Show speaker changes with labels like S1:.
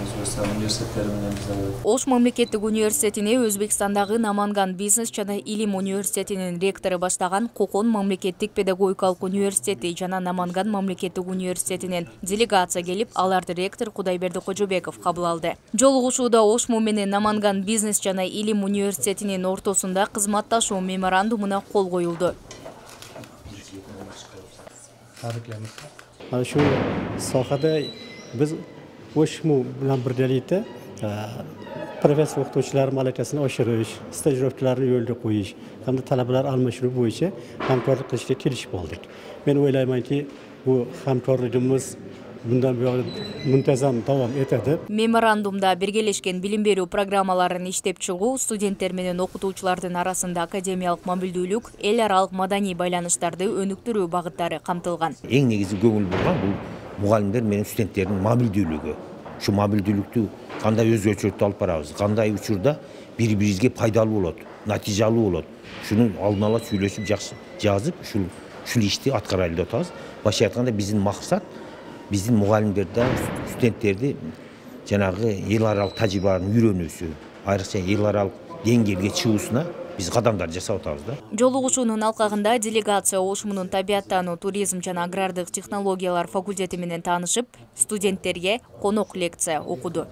S1: Өзбекстан университеттери менен биз
S2: Ош мамлекеттик университетине Өзбекстандагы Наманган бизнес жана илим университетинин ректору баштаган Кокон мамлекеттик педагогикалык университети жана Наманган мамлекеттик университетинен делегация келип, аларды ректор Кудайберди Кожобеков кабыл алды. Жолугушууда Ошму менен Наманган бизнес жана илим университетинин ортосунда кызматташуу меморандумуна кол коюлду.
S3: Şu sahada biz Oshmu bilan birgalikda professor o'qituvchilar malakasini oshirish, stajirovkalarni yo'lga qo'yish hamda talabalar almashinuvi bo'yicha hamkorlik qilishga kelishib oldik. Men o'ylaymanki, bu hamkorligimiz bundan buyon muntazam davom etadi.
S2: Memorandumda birgelешкен билим берүү программаларын иштеп чыгуу, студенттер менен окутуучулардын арасында академиялык мамилдүүлүк, эл аралык маданий байланыштарды өнүктүрүү багыттары камтылган.
S4: Эң негизи көңүл бурган бул мугалимдер менен студенттердин мамилдүүлүгү. Şu мамилдүүлүктү кандай өзгөчөлүктү алып барабыз, кандай учурда бири-бирибизге пайдалуу болот, натыйжалуу болот. Шуну алдын ала сүйлөшүп жазып, ушул ишти аткарайлы деп атабыз. Башка айтканда биздин максат биздин мугалимдерди, студенттерди жанагы эл аралык тажрыйбаларын үйрөнүүсү, айрыкча эл аралык деңгээлге чыгуусуна биз кадамдар жасап атабыз да.
S2: Жолугушуунун алкагында делегация Ошмунун табияттануу, туризм жана агрардык технологиялар факультети менен таанышып, студенттерге конок лекция окуду.